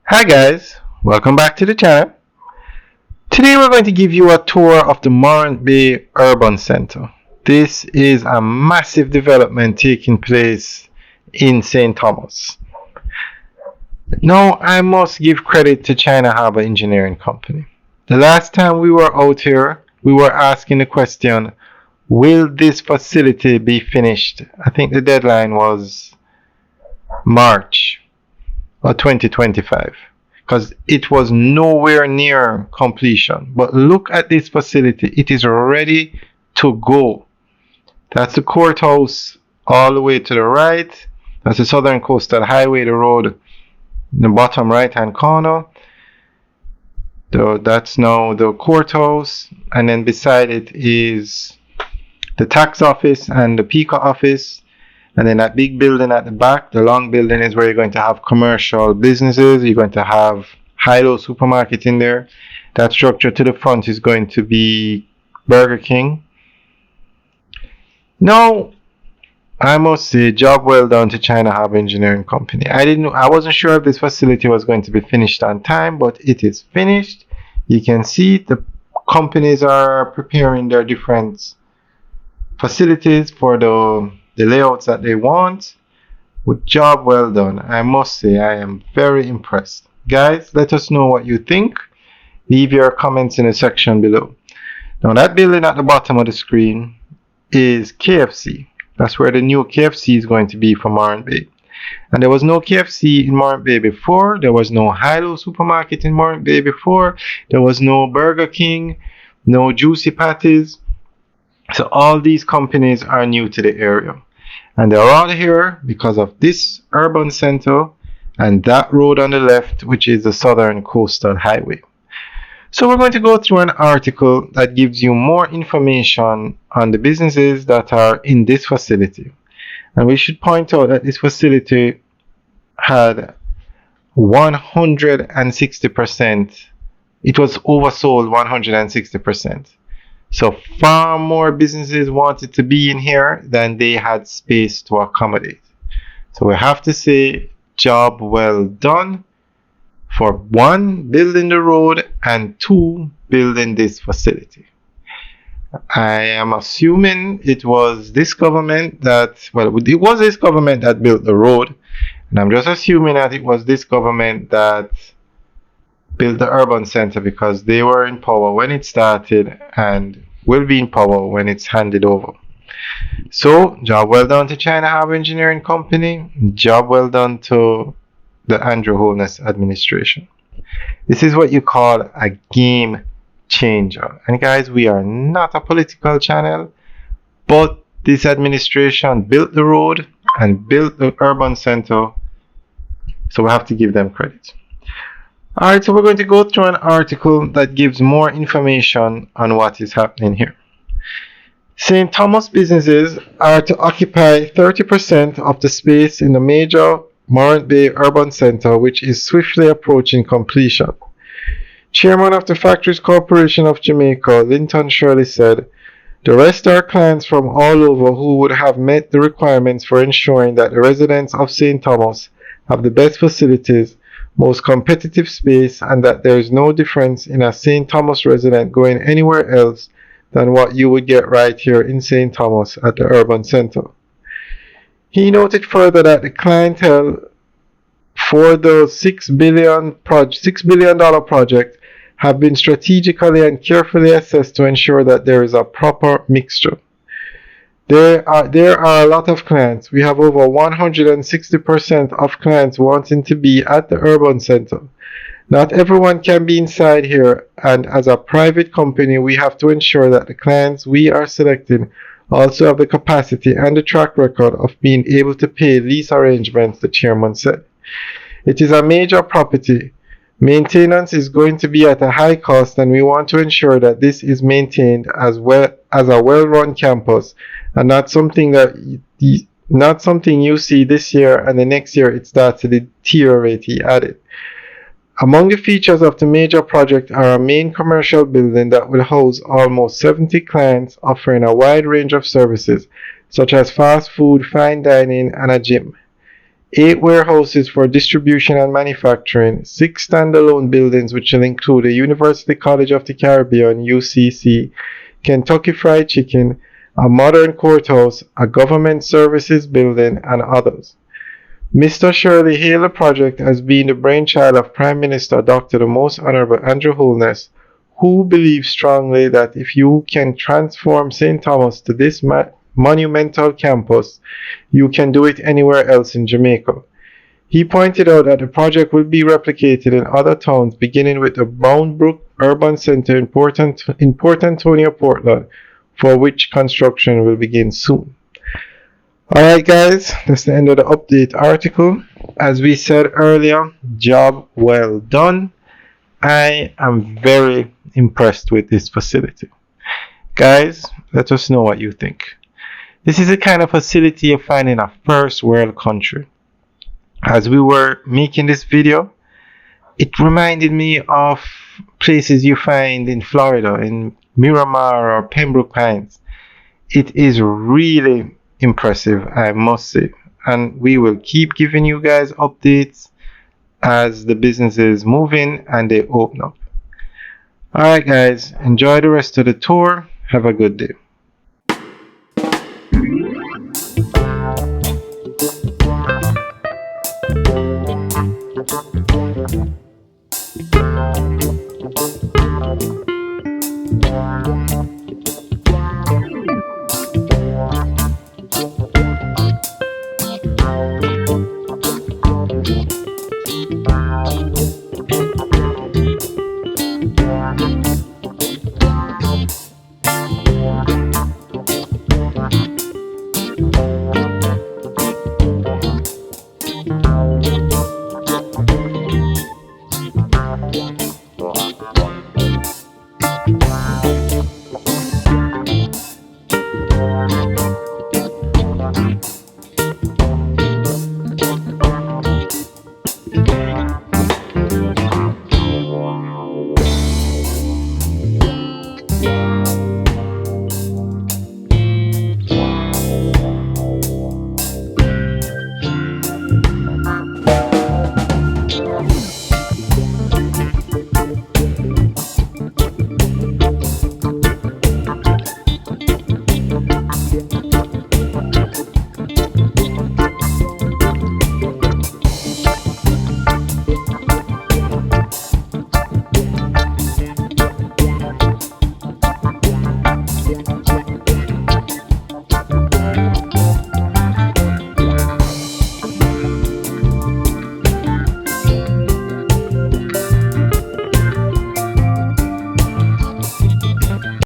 Hi guys, welcome back to the channel. Today we're going to give you a tour of the Morant Bay Urban Center. This is a massive development taking place in St. Thomas. Now I must give credit to China Harbour Engineering Company. The last time we were out here, we were asking the question, will this facility be finished? I think the deadline was March of 2025 because it was nowhere near completion. But look at this facility, it is ready to go. That's the courthouse all the way to the right. That's the Southern Coastal Highway, the road in the bottom right hand corner. That's now the courthouse, and then beside it is the tax office and the PICA office. And then that big building at the back, the long building, is where you're going to have commercial businesses. You're going to have high-low supermarket in there. That structure to the front is going to be Burger King. Now, I must say, job well done to China Harbour Engineering Company. I wasn't sure if this facility was going to be finished on time, but it is finished. You can see the companies are preparing their different facilities for the layouts that they want. With job well done. I must say I am very impressed. Guys, let us know what you think. Leave your comments in the section below. Now that building at the bottom of the screen is KFC. That's where the new KFC is going to be for Morant Bay. And there was no KFC in Morant Bay before. There was no high-low supermarket in Morant Bay before. There was no Burger King, no Juicy Patties. So all these companies are new to the area. And they're all here because of this urban center and that road on the left, which is the Southern Coastal Highway. So we're going to go through an article that gives you more information on the businesses that are in this facility. And we should point out that this facility had 160%. It was oversold 160%. So far more businesses wanted to be in here than they had space to accommodate. So we have to say job well done for one, building the road, and two, building this facility. I am assuming it was this government that, it was this government that built the road, and I'm just assuming that it was this government that built the urban center because they were in power when it started and will be in power when it's handed over. So, job well done to China Harbour Engineering Company. Job well done to the Andrew Holness administration. This is what you call a game changer. And guys, we are not a political channel, but this administration built the road and built the urban center, so we have to give them credit. Alright, so we're going to go through an article that gives more information on what is happening here. St. Thomas businesses are to occupy 30% of the space in the major Morant Bay Urban Center, which is swiftly approaching completion. Chairman of the Factories Corporation of Jamaica, Linton Shirley, said, "The rest are clients from all over who would have met the requirements for ensuring that the residents of St. Thomas have the best facilities, most competitive space, and that there is no difference in a St. Thomas resident going anywhere else than what you would get right here in St. Thomas at the urban center." He noted further that the clientele for the $6 billion project have been strategically and carefully assessed to ensure that there is a proper mixture. There are a lot of clients. We have over 160% of clients wanting to be at the urban center. Not everyone can be inside here, and as a private company, we have to ensure that the clients we are selecting also have the capacity and the track record of being able to pay lease arrangements, the chairman said. It is a major property. Maintenance is going to be at a high cost, and we want to ensure that this is maintained as well as a well-run campus, and not something you see this year and the next year it starts to deteriorate, he added. Among the features of the major project are a main commercial building that will house almost 70 clients offering a wide range of services such as fast food, fine dining, and a gym. 8 warehouses for distribution and manufacturing, 6 standalone buildings which will include the University College of the Caribbean (UCC), Kentucky Fried Chicken, a modern courthouse, a government services building, and others. Mr. Shirley hailed the project as being the brainchild of Prime Minister Dr. the Most Honorable Andrew Holness, who believes strongly that if you can transform St. Thomas to this monumental campus, you can do it anywhere else in Jamaica. He pointed out that the project will be replicated in other towns, beginning with the Bound Brook Urban Center in Port Antonio, Portland, for which construction will begin soon. Alright guys, that's the end of the update article. As we said earlier, job well done. I am very impressed with this facility. Guys, let us know what you think. This is the kind of facility you find in a first world country. As we were making this video, it reminded me of places you find in Florida, in Miramar or Pembroke Pines. It is really impressive, I must say. And we will keep giving you guys updates as the businesses move in and they open up. Alright guys, enjoy the rest of the tour. Have a good day.